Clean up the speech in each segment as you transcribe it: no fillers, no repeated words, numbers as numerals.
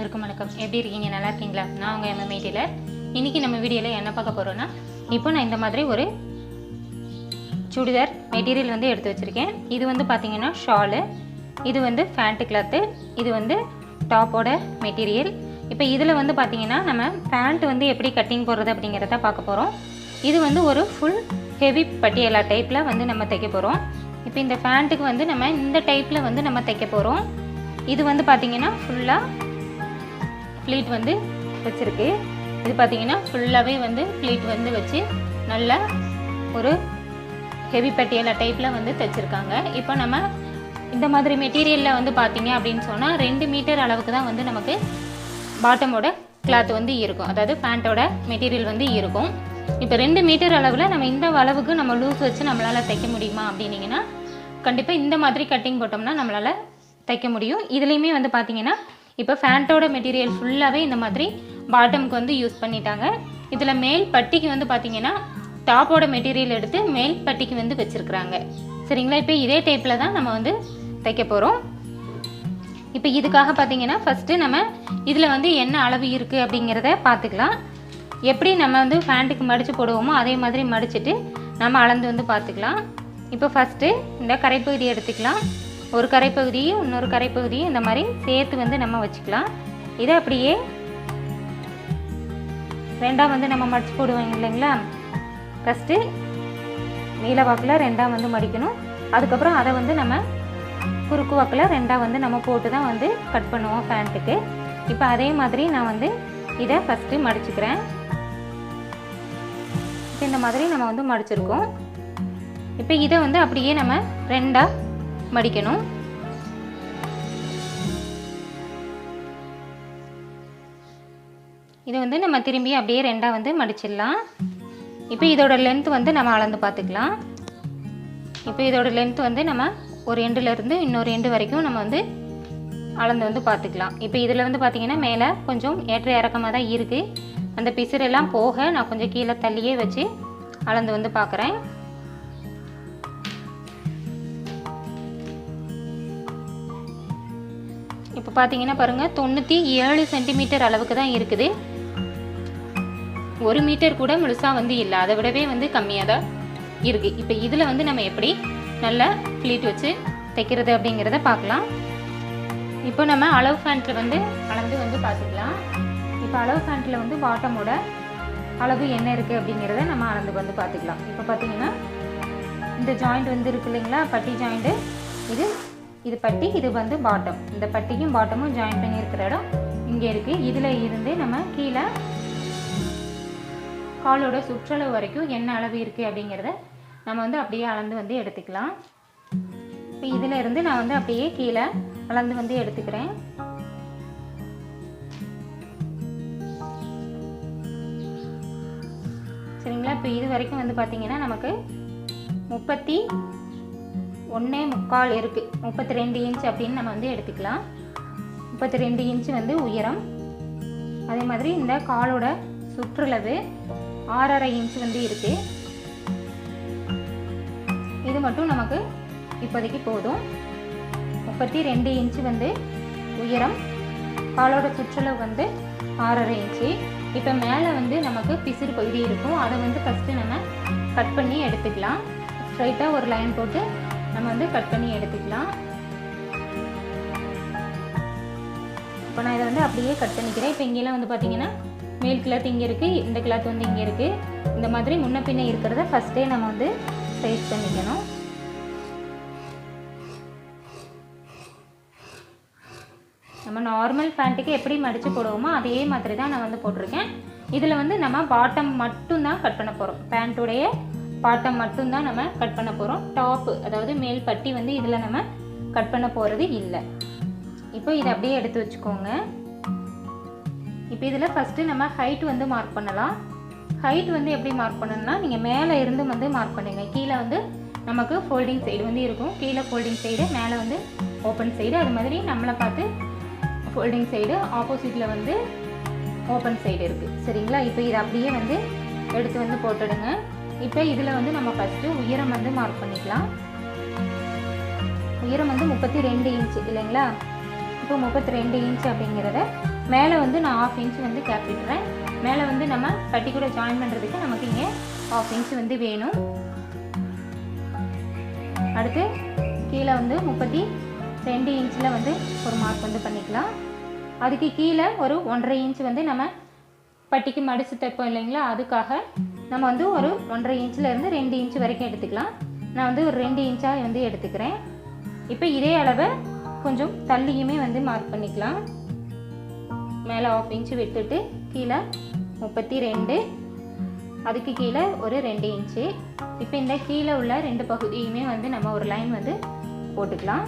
அனைவருக்கும் வணக்கம். எப்படி இருக்கீங்க? நல்லா இருக்கீங்களா? நான் உங்கள் Metre. இன்றைக்கி நம்ம வீடியோவில் என்ன பார்க்க போகிறோன்னா, இப்போ நான் இந்த மாதிரி ஒரு சுடிதார் மெட்டீரியல் வந்து எடுத்து வச்சுருக்கேன். இது வந்து பார்த்திங்கன்னா ஷாலு, இது வந்து பேண்ட் கிளாத்து, இது வந்து டாப்போட மெட்டீரியல். இப்போ இதில் வந்து பார்த்திங்கன்னா நம்ம பேண்ட் வந்து எப்படி கட்டிங் போடுறது அப்படிங்கிறத பார்க்க போகிறோம். இது வந்து ஒரு ஃபுல் ஹெவி பட்டியாலா டைப்பில் வந்து நம்ம தைக்க போகிறோம். இப்போ இந்த பேண்ட்டுக்கு வந்து நம்ம இந்த டைப்பில் வந்து நம்ம தைக்க போகிறோம். இது வந்து பார்த்திங்கன்னா ஃபுல்லாக ப்ளீட் வந்து வச்சுருக்கு. இது பார்த்திங்கன்னா ஃபுல்லாகவே வந்து ப்ளீட் வந்து வச்சு நல்ல ஒரு ஹெவி பட்டியாலா டைப்பில் வந்து தைச்சிருக்காங்க. இப்போ நம்ம இந்த மாதிரி மெட்டீரியலில் வந்து பார்த்திங்க அப்படின்னு சொன்னால் 2 மீட்டர் அளவுக்கு தான் வந்து நமக்கு பாட்டமோட கிளாத் வந்து இருக்கும், அதாவது பேண்ட்டோட மெட்டீரியல் வந்து இருக்கும். இப்போ 2 மீட்டர் அளவில் நம்ம இந்த அளவுக்கு நம்ம லூஸ் வச்சு நம்மளால் தைக்க முடியுமா அப்படின்னிங்கன்னா கண்டிப்பாக இந்த மாதிரி கட்டிங் போட்டோம்னா நம்மளால் தைக்க முடியும். இதுலேயுமே வந்து பார்த்திங்கன்னா இப்போ பேண்ட்டோட மெட்டீரியல் ஃபுல்லாகவே இந்த மாதிரி பாட்டமுக்கு வந்து யூஸ் பண்ணிட்டாங்க. இதில் மேல் பட்டிக்கு வந்து பார்த்திங்கன்னா டாப்போட மெட்டீரியல் எடுத்து மேல் பட்டிக்கு வந்து வச்சுருக்குறாங்க. சரிங்களா? இப்போ இதே டைப்பில் தான் நம்ம வந்து தைக்க போகிறோம். இப்போ இதுக்காக பார்த்திங்கன்னா ஃபஸ்ட்டு நம்ம இதில் வந்து என்ன அளவு இருக்குது அப்படிங்கிறத பார்த்துக்கலாம். எப்படி நம்ம வந்து பேண்ட்டுக்கு மடித்து போடுவோமோ அதே மாதிரி மடிச்சுட்டு நம்ம அளந்து வந்து பார்த்துக்கலாம். இப்போ ஃபஸ்ட்டு இந்த கரைப்பகுதி எடுத்துக்கலாம். ஒரு கரைப்பகுதியும் இன்னொரு கரைப்பகுதியும் இந்த மாதிரி சேர்த்து வந்து நம்ம வச்சுக்கலாம். இதை அப்படியே ரெண்டாக வந்து நம்ம மடித்து போடுவாங்க இல்லைங்களா? ஃபஸ்ட்டு நீல வாக்கில் ரெண்டாக வந்து மடிக்கணும். அதுக்கப்புறம் அதை வந்து நம்ம குறுக்கு வாக்கில் ரெண்டாக வந்து நம்ம போட்டு தான் வந்து கட் பண்ணுவோம் பேண்ட்டுக்கு. இப்போ அதே மாதிரி நான் வந்து இதை ஃபஸ்ட்டு மடிச்சுக்கிறேன். இந்த மாதிரி நம்ம வந்து மடிச்சிருக்கோம். இப்போ இதை வந்து அப்படியே நம்ம ரெண்டாக மடிக்கணும். இதை வந்து நம்ம திரும்பி அப்படியே ரெண்டாக வந்து மடிச்சிடலாம். இப்போ இதோட லென்த் வந்து நம்ம அளந்து பார்த்துக்கலாம். இப்போ இதோட லென்த் வந்து நம்ம ஒரு எண்டுலேருந்து இன்னொரு எண்டு வரைக்கும் நம்ம வந்து அளந்து வந்து பார்த்துக்கலாம். இப்போ இதில் வந்து பார்த்திங்கன்னா மேலே கொஞ்சம் ஏற்ற இறக்கமாக தான் இருக்குது. அந்த பிசுரெல்லாம் போக நான் கொஞ்சம் கீழே தள்ளியே வச்சு அளந்து வந்து பார்க்குறேன். இப்போ பார்த்தீங்கன்னா பாருங்கள் 97 சென்டிமீட்டர் அளவுக்கு தான் இருக்குது. 1 மீட்டர் கூட முழுசாக வந்து இல்லை, அதை விடவே வந்து கம்மியாக தான் இருக்குது. இப்போ இதில் வந்து நம்ம எப்படி நல்ல ப்ளீட் வச்சு தைக்கிறது அப்படிங்கிறத பார்க்கலாம். இப்போ நம்ம அளவு பேண்ட்டில் வந்து அளந்து வந்து பார்த்துக்கலாம். இப்போ அளவு பேண்ட்டில் வந்து பாட்டமோட அளவு என்ன இருக்குது அப்படிங்கிறத நம்ம அளந்து வந்து பார்த்துக்கலாம். இப்போ பார்த்தீங்கன்னா இந்த ஜாயிண்ட் வந்து இருக்குது இல்லைங்களா, பட்டி ஜாயிண்ட்டு, இது பட்டி, இது வந்து பாட்டம். இந்த பட்டிக்கும் பாட்டமும் ஜாயின் பண்ணி இருக்கிற இடம் இங்கே இருக்குது. இதில் இருந்து நம்ம கீழே காலோட சுற்றளவு வரைக்கும் என்ன அளவு இருக்குது அப்படிங்கிறத நம்ம வந்து அப்படியே அளந்து வந்து எடுத்துக்கலாம். இப்போ இதில் இருந்து நான் வந்து அப்படியே கீழே அளந்து வந்து எடுத்துக்கிறேன். சரிங்களா? இப்போ இது வரைக்கும் வந்து பார்த்திங்கன்னா நமக்கு 31.25 இருக்குது. 32 இன்ச் அப்படின்னு நம்ம வந்து எடுத்துக்கலாம். 32 இன்ச்சு வந்து உயரம். அதே மாதிரி இந்த காலோட சுற்றளவு 6.5 இன்ச் வந்து இருக்குது. இது மட்டும் நமக்கு இப்போதைக்கு போதும். 32 இன்ச்சு வந்து உயரம், காலோட சுற்றளவு வந்து 6.5 இன்ச்சு. இப்போ மேலே வந்து நமக்கு பிசுறு பகுதி இருக்கும், அதை வந்து ஃபஸ்ட்டு நம்ம கட் பண்ணி எடுத்துக்கலாம். ஸ்ட்ரைட்டாக ஒரு லைன் போட்டு நம்ம வந்து கட் பண்ணி எடுத்துக்கலாம். இப்போ நான் இதை வந்து அப்படியே கட் பண்ணிக்கிறேன். இப்போ இங்கெல்லாம் வந்து பார்த்திங்கன்னா மேல் கிளாத் இங்கே இருக்குது, இந்த கிளாத் வந்து இங்கே இருக்குது. இந்த மாதிரி முன்ன பின்ன இருக்கிறத ஃபஸ்ட்டே நம்ம வந்து சைஸ் பண்ணிக்கணும். நம்ம நார்மல் பேண்ட்டுக்கு எப்படி மடித்து போடுவோமோ அதே மாதிரி தான் நான் வந்து போட்டிருக்கேன். இதில் வந்து நம்ம பாட்டம் மட்டும்தான் கட் பண்ண போகிறோம். பேண்ட்டுடைய பாட்டம் மட்டும்தான் நம்ம கட் பண்ண போகிறோம். டாப்பு, அதாவது மேல் பட்டி வந்து இதில் நம்ம கட் பண்ண போகிறது இல்லை. இப்போ இதை அப்படியே எடுத்து வச்சுக்கோங்க. இப்போ இதில் ஃபஸ்ட்டு நம்ம ஹைட் வந்து மார்க் பண்ணலாம். ஹைட் வந்து எப்படி மார்க் பண்ணணும்னா, நீங்கள் மேலே இருந்து வந்து மார்க் பண்ணுங்க. கீழே வந்து நமக்கு ஃபோல்டிங் சைடு வந்து இருக்கும். கீழே ஃபோல்டிங் சைடு, மேலே வந்து ஓப்பன் சைடு. அது மாதிரி நம்மளை பார்த்து ஃபோல்டிங் சைடு, ஆப்போசிட்டில் வந்து ஓப்பன் சைடு இருக்குது. சரிங்களா? இப்போ இதை அப்படியே வந்து எடுத்து வந்து போட்டுடுங்க. இப்போ இதில் வந்து நம்ம ஃபஸ்ட்டு உயரம் வந்து மார்க் பண்ணிக்கலாம். உயரம் வந்து 32 இன்ச்சு இல்லைங்களா? இப்போ 32 இன்ச் அப்படிங்கிறத மேலே வந்து நான் 1/2 இன்ச் வந்து கேப் விட்டுறேன். மேலே வந்து நம்ம பட்டி கூட ஜாயின் பண்ணுறதுக்கு நமக்கு இங்கே 1/2 இன்ச் வந்து வேணும். அடுத்து கீழே வந்து 32 இன்ச்சில் வந்து ஒரு மார்க் வந்து பண்ணிக்கலாம். அதுக்கு கீழே ஒரு 1.5 இன்ச் வந்து நம்ம பட்டிக்கு மடித்து தைப்போம் இல்லைங்களா, அதுக்காக நம்ம வந்து ஒரு 1.5 இன்ச்சிலேருந்து 2 இன்ச் வரைக்கும் எடுத்துக்கலாம். நான் வந்து ஒரு 2 இன்ச்சாக வந்து எடுத்துக்கிறேன். இப்போ இதே அளவை கொஞ்சம் தள்ளியுமே வந்து மார்க் பண்ணிக்கலாம். மேலே 1/2 இன்ச் விட்டுட்டு கீழே 32, அதுக்கு கீழே ஒரு 2 இன்ச்சு. இப்போ இந்த கீழே உள்ள 2 பகுதியுமே வந்து நம்ம ஒரு லைன் வந்து போட்டுக்கலாம்.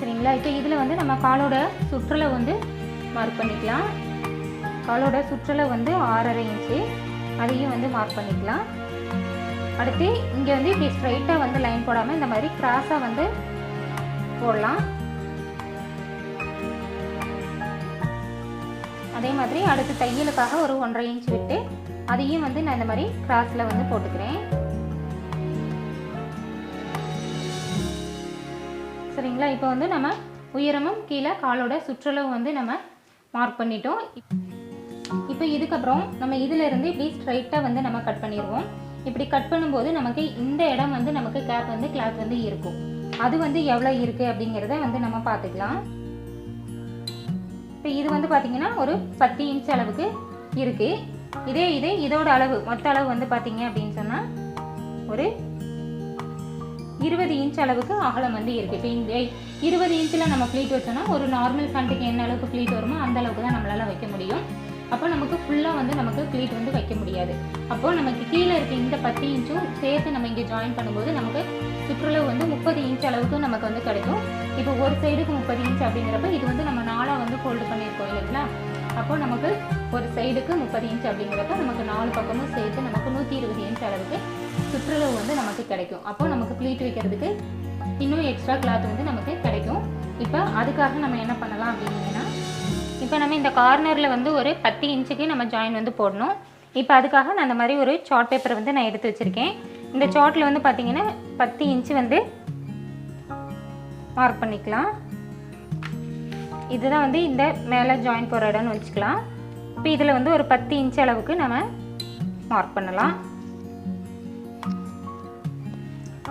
சரிங்களா? இப்போ இதில் வந்து நம்ம காலோட சுற்றளவு வந்து மார்க் பண்ணிக்கலாம். காலோட சுற்றளவு வந்து 6.5 இன்ச்சு, அதையும் வந்து மார்க் பண்ணிக்கலாம். அடுத்து இங்கே வந்து இப்படி ஸ்ட்ரைட்டாக வந்து லைன் போடாமல் இந்த மாதிரி கிராஸாக வந்து போடலாம். அதே மாதிரி அடுத்து தையலுக்காக ஒரு 1.5 இன்ச் விட்டு அதையும் வந்து நான் இந்த மாதிரி கிராஸில் வந்து போட்டுக்கிறேன். சரிங்களா? இப்போ வந்து நம்ம உயரமும் கீழே காலோட சுற்றளவு வந்து நம்ம மார்க் பண்ணிட்டோம். இப்போ இதுக்கப்புறம் நம்ம இதிலிருந்து இப்படி ஸ்ட்ரைட்டாக வந்து நம்ம கட் பண்ணிடுவோம். இப்படி கட் பண்ணும்போது நமக்கு இந்த இடம் வந்து நமக்கு கேப் வந்து கிளாத் வந்து இருக்கும். அது வந்து எவ்வளோ இருக்குது அப்படிங்கிறத வந்து நம்ம பார்த்துக்கலாம். இப்போ இது வந்து பார்த்திங்கன்னா ஒரு 10 இன்ச் அளவுக்கு இருக்குது. இதோட அளவு மொத்த அளவு வந்து பார்த்திங்க அப்படின்னு சொன்னால் ஒரு 20 இன்ச் அளவுக்கு அகலம் வந்து இருக்குது. இப்போ இந்த 20 இன்ச்சில் நம்ம ப்ளீட் வச்சோன்னா ஒரு நார்மல் பேண்ட்டுக்கு என்ன அளவுக்கு ப்ளீட் வருமோ அந்த அளவுக்கு தான் நம்மளால் வைக்க முடியும். அப்போ நமக்கு ஃபுல்லாக வந்து நமக்கு ப்ளீட் வந்து வைக்க முடியாது. அப்போது நமக்கு கீழே இருக்க இந்த 10 இன்ச்சும் சேர்த்து நம்ம இங்கே ஜாயின் பண்ணும்போது நமக்கு சுற்றளவு வந்து 30 இன்ச் அளவுக்கு நமக்கு வந்து கிடைக்கும். இப்போ ஒரு சைடுக்கு 30 இன்ச் அப்படிங்கிறப்ப இது வந்து நம்ம 4 வந்து ஃபோல்டு பண்ணியிருக்கோம் இல்லைங்களா. அப்போது நமக்கு ஒரு சைடுக்கு 30 இன்ச் அப்படிங்கிறப்ப நமக்கு 4 பக்கமும் சேர்த்து நமக்கு 120 இன்ச் அளவுக்கு சுற்றளவு வந்து நமக்கு கிடைக்கும். அப்போது நமக்கு ப்ளீட் வைக்கிறதுக்கு இன்னும் எக்ஸ்ட்ரா கிளாத் வந்து நமக்கு கிடைக்கும். இப்போ அதுக்காக நம்ம என்ன பண்ணலாம் அப்படின்னீங்கன்னா, இப்போ நம்ம இந்த கார்னரில் வந்து ஒரு 10 இன்ச்சுக்கு நம்ம ஜாயின் வந்து போடணும். இப்போ அதுக்காக நான் அந்த மாதிரி ஒரு சார்ட் பேப்பரை வந்து நான் எடுத்து வச்சுருக்கேன். இந்த சார்ட்டில் வந்து பார்த்திங்கன்னா 10 இன்ச்சு வந்து மார்க் பண்ணிக்கலாம். இதுதான் வந்து இந்த மேலே ஜாயின் போகிற இடம்னு வச்சுக்கலாம். இப்போ இதில் வந்து ஒரு 10 இன்ச் அளவுக்கு நம்ம மார்க் பண்ணலாம்.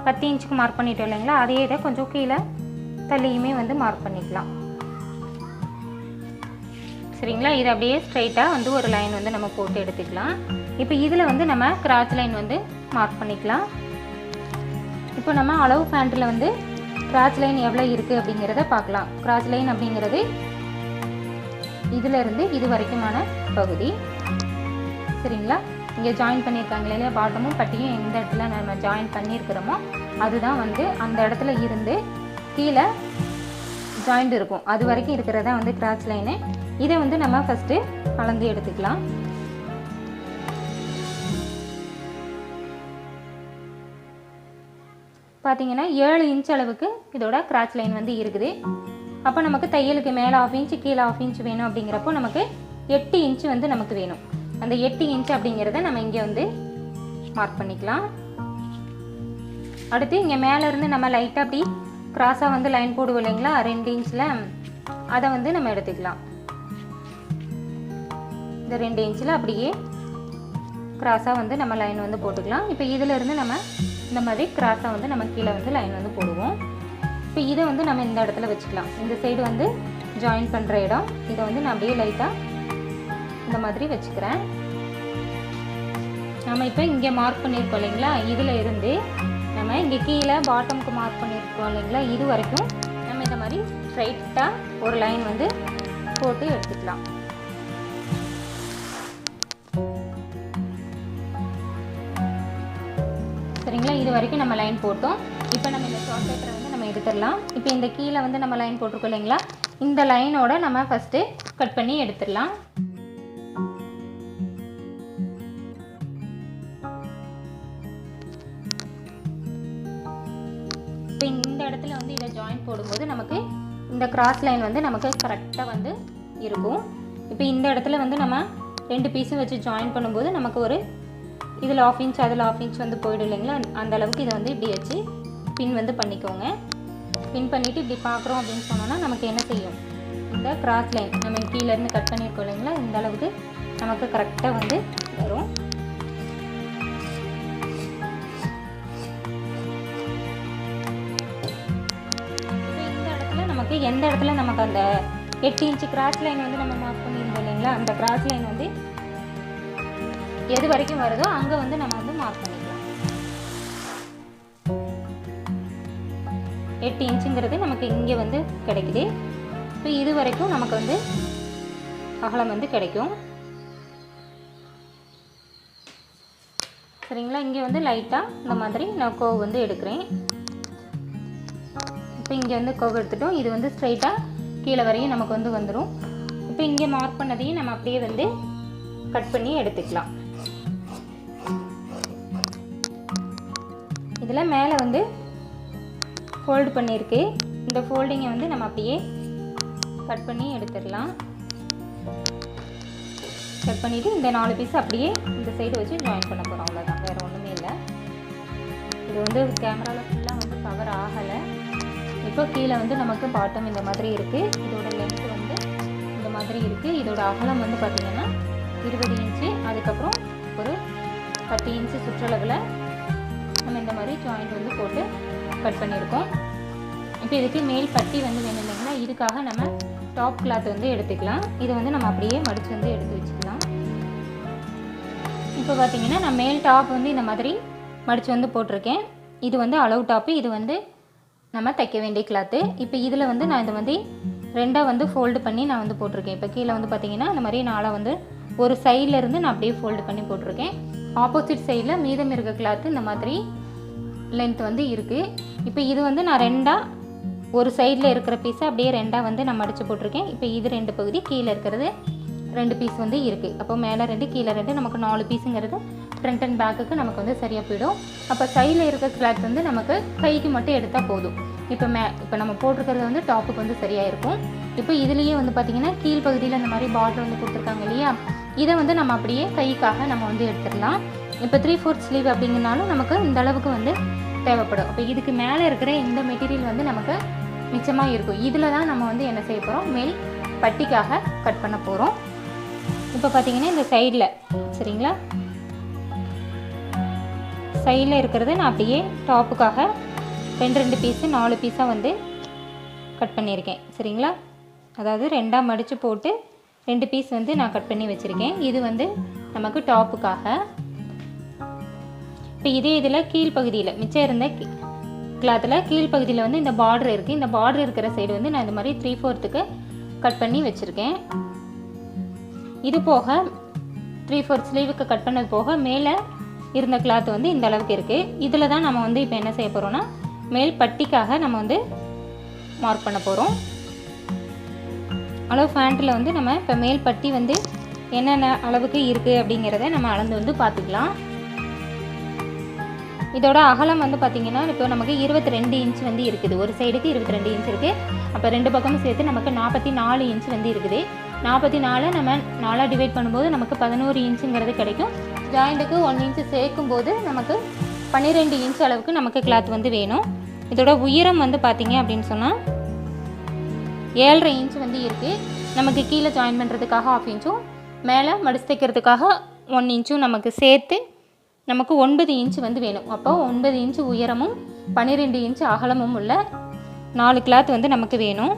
10 இன்ச்சுக்கு மார்க் பண்ணிட்டோம் இல்லைங்களா, அதே இதை கொஞ்சம் கீழே தள்ளியுமே வந்து மார்க் பண்ணிக்கலாம். சரிங்களா? இது அப்படியே ஸ்ட்ரைட்டாக வந்து ஒரு லைன் வந்து நம்ம போட்டு எடுத்துக்கலாம். இப்போ இதில் வந்து நம்ம கிராச் லைன் வந்து மார்க் பண்ணிக்கலாம். இப்போ நம்ம அளவு பேண்ட்டில் வந்து கிராச் லைன் எவ்வளோ இருக்குது அப்படிங்கிறத பார்க்கலாம். கிராச் லைன் அப்படிங்கிறது இதிலிருந்து இது வரைக்குமான பகுதி. சரிங்களா? இங்கே ஜாயின் பண்ணியிருக்காங்க இல்லையா, பாட்டமும் பட்டியும் எந்த இடத்துல நம்ம ஜாயின் பண்ணியிருக்கிறோமோ அதுதான் வந்து அந்த இடத்துல இருந்து கீழே ஜாயிண்ட் இருக்கும், அது வரைக்கும் இருக்கிறதா வந்து கிராச் லைனு. இதை வந்து நம்ம ஃபஸ்ட்டு அளந்து எடுத்துக்கலாம். பார்த்தீங்கன்னா 7 இன்ச் அளவுக்கு இதோட கிராச் லைன் வந்து இருக்குது. அப்போ நமக்கு தையலுக்கு மேலே 1/2 இன்ச்சு கீழே 1/2 இன்ச் வேணும். அப்படிங்கிறப்போ நமக்கு 8 இன்ச்சு வந்து நமக்கு வேணும். அந்த 8 இன்ச் அப்படிங்கிறத நம்ம இங்கே வந்து மார்க் பண்ணிக்கலாம். அடுத்து இங்கே மேலேருந்து நம்ம லைட்டாக அப்படி கிராஸாக வந்து லைன் போடுவோம் இல்லைங்களா 2 இன்ச்சில், அதை வந்து நம்ம எடுத்துக்கலாம். இந்த 2 இன்ச்சில் அப்படியே கிராஸாக வந்து நம்ம லைன் வந்து போட்டுக்கலாம். இப்போ இதிலேருந்து நம்ம இந்த மாதிரி கிராஸாக வந்து நம்ம கீழே வந்து லைன் வந்து போடுவோம். இப்போ இதை வந்து நம்ம இந்த இடத்துல வச்சுக்கலாம். இந்த சைடு வந்து ஜாயின் பண்ணுற இடம், இதை வந்து நான் அப்படியே லைட்டாக இந்த மாதிரி வச்சுக்கிறேன். நம்ம இப்போ இங்கே மார்க் பண்ணியிருக்கோம் இல்லைங்களா, இதில் இருந்து நம்ம இங்கே கீழே பாட்டமுக்கு மார்க் பண்ணியிருக்கோம் இல்லைங்களா, இது வரைக்கும் நம்ம இந்த மாதிரி ஸ்ட்ரைட்டாக ஒரு லைன் வந்து போட்டு எடுத்துக்கலாம். சரிங்களா? இது வரைக்கும் நம்ம லைன் போட்டோம். இப்போ நம்ம இந்த ஷார்ட் பேப்பரை வந்து நம்ம எடுத்துடலாம். இப்போ இந்த கீழே வந்து நம்ம லைன் போட்டிருக்கோம் இல்லைங்களா, இந்த லைனோட நம்ம ஃபஸ்ட்டு கட் பண்ணி எடுத்துடலாம். இப்போ இந்த இடத்துல வந்து இதை ஜாயின் போடும்போது நமக்கு இந்த கிராஸ் லைன் வந்து நமக்கு கரெக்டாக வந்து இருக்கும். இப்போ இந்த இடத்துல வந்து நம்ம 2 பீஸும் வச்சு ஜாயின் பண்ணும்போது நமக்கு ஒரு இதில் 1/2 இன்ச் அதில் 1/2 இன்ச் வந்து போய்டும் இல்லைங்களா, அந்த அளவுக்கு இதை வந்து இப்படி வச்சு பின் வந்து பண்ணிக்கோங்க. பின் பண்ணிவிட்டு இப்படி பார்க்குறோம் அப்படின்னு சொன்னோன்னா நமக்கு என்ன செய்யும், இந்த கிராஸ் லைன் நம்ம கீழேருந்து கட் பண்ணியிருக்கோம் இல்லைங்களா, இந்த அளவுக்கு நமக்கு கரெக்டாக வந்து வரும். இப்போ இந்த இடத்துல நமக்கு எந்த இடத்துல நமக்கு அந்த 8 இன்ச்சு கிராஸ் லைன் வந்து நம்ம மார்க் பண்ணியிருந்தோம் இல்லைங்களா, அந்த கிராஸ் லைன் வந்து எது வரைக்கும் வருதோ அங்கே வந்து நம்ம வந்து மார்க் பண்ணிக்கலாம். 8 இன்ச்சுங்கிறது நமக்கு இங்கே வந்து கிடைக்குது. இப்போ இது வரைக்கும் நமக்கு வந்து அகலம் வந்து கிடைக்கும். சரிங்களா, இங்கே வந்து லைட்டாக இந்த மாதிரி நான் கோவ் வந்து எடுக்கிறேன். இப்போ இங்கே வந்து கோவ் எடுத்துட்டோம். இது வந்து ஸ்ட்ரைட்டாக கீழே வரையும் நமக்கு வந்து வந்துடும். இப்போ இங்கே மார்க் பண்ணதையும் நம்ம அப்படியே வந்து கட் பண்ணி எடுத்துக்கலாம். இதில் மேலே வந்து ஃபோல்டு பண்ணியிருக்கு. இந்த ஃபோல்டிங்கை வந்து நம்ம அப்படியே கட் பண்ணி எடுத்துடலாம். கட் பண்ணிவிட்டு இந்த 4 பீஸ் அப்படியே இந்த சைடு வச்சு ஜாயின் பண்ண போகிறோம். அவ்வளோதான், வேறு ஒன்றுமே இல்லை. இது வந்து கேமராவில் ஃபுல்லாக வந்து கவர் ஆகலை. இப்போ கீழே வந்து நமக்கு பாட்டம் இந்த மாதிரி இருக்குது. இதோட லென்த்து வந்து இந்த மாதிரி இருக்குது. இதோட அகலம் வந்து பார்த்திங்கன்னா 20 இன்ச்சு. அதுக்கப்புறம் ஒரு 10 இன்ச்சு சுற்றளவில் நம்ம இந்த மாதிரி ஜாயிண்ட் வந்து போட்டு கட் பண்ணியிருக்கோம். இப்போ இதுக்கு மேல் பட்டி வந்து வேணும் இல்லைங்களா, இதுக்காக நம்ம டாப் கிளாத் வந்து எடுத்துக்கலாம். இதை வந்து நம்ம அப்படியே மடித்து வந்து எடுத்து வச்சுக்கலாம். இப்போ பார்த்திங்கன்னா நான் மேல் டாப் வந்து இந்த மாதிரி மடித்து வந்து போட்டிருக்கேன். இது வந்து அளவு டாப்பு, இது வந்து நம்ம தைக்க வேண்டிய கிளாத்து. இப்போ இதில் வந்து நான் இந்த மாதிரி 2ஆக வந்து ஃபோல்டு பண்ணி நான் வந்து போட்டிருக்கேன். இப்போ கீழே வந்து பார்த்திங்கன்னா இந்த மாதிரி 4 வந்து ஒரு சைட்லேருந்து நான் அப்படியே ஃபோல்டு பண்ணி போட்டிருக்கேன். ஆப்போசிட் சைடில் மீதம் இருக்க கிளாத்து இந்த மாதிரி லென்த் வந்து இருக்குது. இப்போ இது வந்து நான் 2ஆக ஒரு சைடில் இருக்கிற பீஸை அப்படியே 2ஆக வந்து நான் மடித்து போட்டிருக்கேன். இப்போ இது 2 பகுதி, கீழே இருக்கிறது 2 பீஸ் வந்து இருக்குது. அப்போ மேலே 2 கீழே 2 நமக்கு 4 பீஸுங்கிறது ஃப்ரண்ட் அண்ட் பேக்குக்கு நமக்கு வந்து சரியாக போயிடும். அப்போ சைடில் இருக்க கிளாத் வந்து நமக்கு கைக்கு மட்டும் எடுத்தால் போதும். இப்போ நம்ம போட்டிருக்கிறது வந்து டாப்புக்கு வந்து சரியாக இருக்கும். இப்போ இதுலேயே வந்து பார்த்திங்கன்னா கீழ்ப்பகுதியில் இந்த மாதிரி பார்டர் வந்து கொடுத்துருக்காங்க இல்லையா, இதை வந்து நம்ம அப்படியே கைக்காக நம்ம வந்து எடுத்துடலாம். இப்போ 3/4 ஸ்லீவ் அப்படிங்கிறனாலும் நமக்கு இந்த அளவுக்கு வந்து தேவைப்படும். அப்போ இதுக்கு மேலே இருக்கிற இந்த மெட்டீரியல் வந்து நமக்கு மிச்சமாக இருக்கும். இதில் தான் நம்ம வந்து என்ன செய்ய போகிறோம், மேல் பட்டிக்காக கட் பண்ண போகிறோம். இப்போ பார்த்திங்கன்னா இந்த சைடில் சரிங்களா, சைடில் இருக்கிறது நான் அப்படியே டாப்புக்காக 2 பீஸு 4 பீஸாக வந்து கட் பண்ணியிருக்கேன். சரிங்களா, அதாவது 2ஆக மடித்து போட்டு 2 பீஸ் வந்து நான் கட் பண்ணி வச்சுருக்கேன். இது வந்து நமக்கு டாப்புக்காக. இப்போ இதே இதில் கீழ்ப்பகுதியில் மிச்சம் இருந்த கிளாத்தில் கீழ்ப்பகுதியில் வந்து இந்த பார்டர் இருக்குது. இந்த பார்டர் இருக்கிற சைடு வந்து நான் இந்த மாதிரி 3/4 கட் பண்ணி வச்சுருக்கேன். இது போக 3/4 ஸ்லீவுக்கு கட் பண்ணது போக மேலே இருந்த கிளாத் வந்து இந்த அளவுக்கு இருக்குது. இதில் தான் நம்ம வந்து இப்போ என்ன செய்ய போகிறோன்னா மேல் பட்டிக்காக நம்ம வந்து மார்க் பண்ண போகிறோம். அளவு ஃபேண்ட்டில் வந்து நம்ம இப்போ மேல் பட்டி வந்து என்னென்ன அளவுக்கு இருக்குது அப்படிங்கிறத நம்ம அளந்து வந்து பார்த்துக்கலாம். இதோட அகலம் வந்து பார்த்திங்கன்னா இப்போ நமக்கு 22 இன்ச் வந்து இருக்குது. ஒரு சைடுக்கு 22 இன்ச் இருக்குது. அப்போ 2 பக்கமும் சேர்த்து நமக்கு 44 இன்ச் வந்து இருக்குது. 44 நம்ம 4ஆக டிவைட் பண்ணும்போது நமக்கு 11 இன்ச்சுங்கிறது கிடைக்கும். ஜாயிண்ட்டுக்கு 1 இன்ச்சு சேர்க்கும்போது நமக்கு 12 இன்ச் அளவுக்கு நமக்கு கிளாத் வந்து வேணும். இதோட உயரம் வந்து பார்த்திங்க அப்படின்னு சொன்னால் 7.5 இன்ச் வந்து இருக்குது. நமக்கு கீழே ஜாயின் பண்ணுறதுக்காக 1/2 இன்ச்சும் மேலே மடிச்சு தைக்கிறதுக்காக 1 இன்ச்சும் நமக்கு சேர்த்து நமக்கு 9 இன்ச் வந்து வேணும். அப்போ 9 இன்ச்சு உயரமும் 12 இன்ச்சு அகலமும் உள்ள 4 கிளாத் வந்து நமக்கு வேணும்.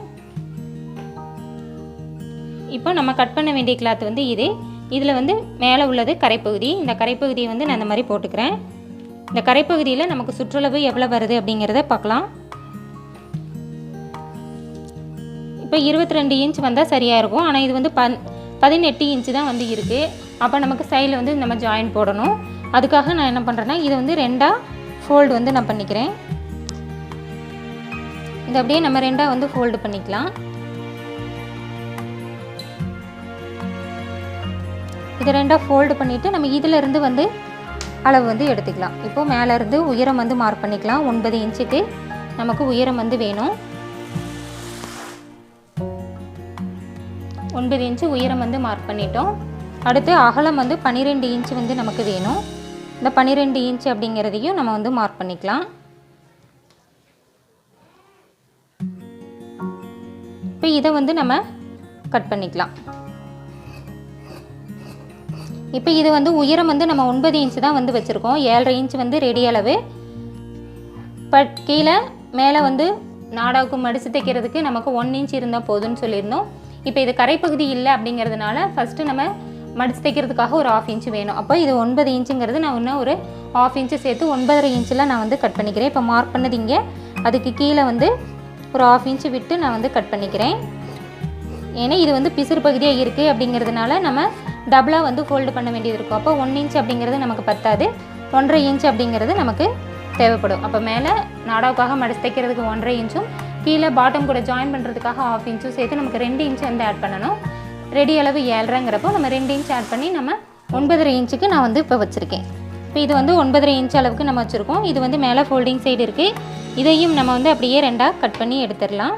இப்போ நம்ம கட் பண்ண வேண்டிய கிளாத் வந்து இதில் வந்து மேலே உள்ளது கரைப்பகுதி. இந்த கரைப்பகுதியை வந்து நான் இந்த மாதிரி போட்டுக்கிறேன். இந்த கரைப்பகுதியில் நமக்கு சுற்றளவு எவ்வளோ வருது அப்படிங்கிறத பார்க்கலாம். இப்போ 22 இன்ச் வந்தால் சரியாக இருக்கும். ஆனால் இது வந்து 18 இன்ச்சு தான் வந்து இருக்குது. அப்போ நமக்கு சைடில் வந்து நம்ம ஜாயின் போடணும். அதுக்காக நான் என்ன பண்ணுறேன்னா இதை வந்து 2ஆக ஃபோல்டு வந்து நான் பண்ணிக்கிறேன். இது அப்படியே நம்ம 2ஆக வந்து ஃபோல்டு பண்ணிக்கலாம். இது 2ஆக ஃபோல்டு பண்ணிவிட்டு நம்ம இதிலேருந்து வந்து அளவு வந்து எடுத்துக்கலாம். இப்போது மேலேருந்து உயரம் வந்து மார்க் பண்ணிக்கலாம். 9 இன்ச்சுக்கு நமக்கு உயரம் வந்து வேணும். 9 இன்ச்சு உயரம் வந்து மார்க் பண்ணிட்டோம். அடுத்து அகலம் வந்து 12 இன்ச்சு வந்து நமக்கு வேணும். இந்த 12 இன்ச் அப்படிங்கிறதையும் நம்ம வந்து மார்க் பண்ணிக்கலாம். இப்போ இதை வந்து நம்ம கட் பண்ணிக்கலாம். இப்போ இது வந்து உயரம் வந்து நம்ம 9 இன்ச் தான் வந்து வச்சுருக்கோம். 7.5 இன்ச் வந்து ரெடி அளவு. பட் கீழே மேலே வந்து நாடாவுக்கு மடித்து தைக்கிறதுக்கு நமக்கு 1 இன்ச் இருந்தால் போதும்னு சொல்லியிருந்தோம். இப்போ இது கரைப்பகுதி இல்லை அப்படிங்கிறதுனால ஃபஸ்ட்டு நம்ம மடித்து தைக்கிறதுக்காக ஒரு 1/2 இன்ச் வேணும். அப்போ இது 9 இன்ச்சுங்கிறது நான் இன்னும் ஒரு 1/2 இன்ச்சு சேர்த்து 9.5 இன்ச்சில் நான் வந்து கட் பண்ணிக்கிறேன். இப்போ மார்க் பண்ணது இங்கே, அதுக்கு கீழே வந்து ஒரு 1/2 இன்ச்சு விட்டு நான் வந்து கட் பண்ணிக்கிறேன். ஏன்னா இது வந்து பிசுறு பகுதியாக இருக்குது அப்படிங்கிறதுனால நம்ம டபுளாக வந்து ஃபோல்டு பண்ண வேண்டியது இருக்கும். அப்போ 1 இன்ச் அப்படிங்கிறது நமக்கு பத்தாது, 1.5 இன்ச் அப்படிங்கிறது நமக்கு தேவைப்படும். அப்போ மேலே நாடாவுக்காக மடித்து தைக்கிறதுக்கு 1.5 இன்ச்சும் கீழே பாட்டம் கூட ஜாயின் பண்ணுறதுக்காக 1/2 இன்ச்சும் சேர்த்து நமக்கு 2 இன்ச் வந்து ஆட் பண்ணணும். ரெடி அளவு 7.5ங்கிறப்போ நம்ம 2 இன்ச் ஆட் பண்ணி நம்ம 9.5 இன்ச்சுக்கு நான் வந்து இப்போ வச்சுருக்கேன். இப்போ இது வந்து 9.5 இன்ச் அளவுக்கு நம்ம வச்சுருக்கோம். இது வந்து மேலே ஃபோல்டிங் சைடு இருக்குது. இதையும் நம்ம வந்து அப்படியே 2ஆக கட் பண்ணி எடுத்துடலாம்.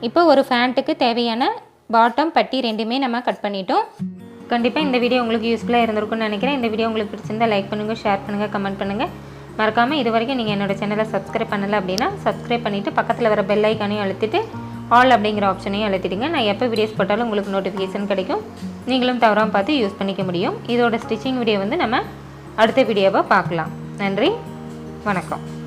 இப்போ ஒரு ஃபேண்ட்டுக்கு தேவையான பாட்டம் பட்டி ரெண்டுமே நம்ம கட் பண்ணிட்டோம். கண்டிப்பாக இந்த வீடியோ உங்களுக்கு யூஸ்ஃபுல்லாக இருந்திருக்கும்னு நினைக்கிறேன். இந்த வீடியோ உங்களுக்கு பிடிச்சிருந்தால் லைக் பண்ணுங்கள், ஷேர் பண்ணுங்கள், கமெண்ட் பண்ணுங்கள். மறக்காமல் இது வரைக்கும் நீங்கள் என்னோடய சேனலை சப்ஸ்கிரைப் பண்ணலை அப்படின்னா சப்ஸ்கிரைப் பண்ணிவிட்டு பக்கத்தில் வர பெல் ஐக்கானையும் அழுத்திட்டு ஆல் அப்படிங்கிற ஆப்ஷனையும் அழுத்திடுங்க. நான் எப்போ வீடியோஸ் போட்டாலும் உங்களுக்கு நோட்டிஃபிகேஷன் கிடைக்கும். நீங்களும் தவறாமல் பார்த்து யூஸ் பண்ணிக்க முடியும். இதோட ஸ்டிச்சிங் வீடியோ வந்து நம்ம அடுத்த வீடியோவாக பார்க்கலாம். நன்றி, வணக்கம்.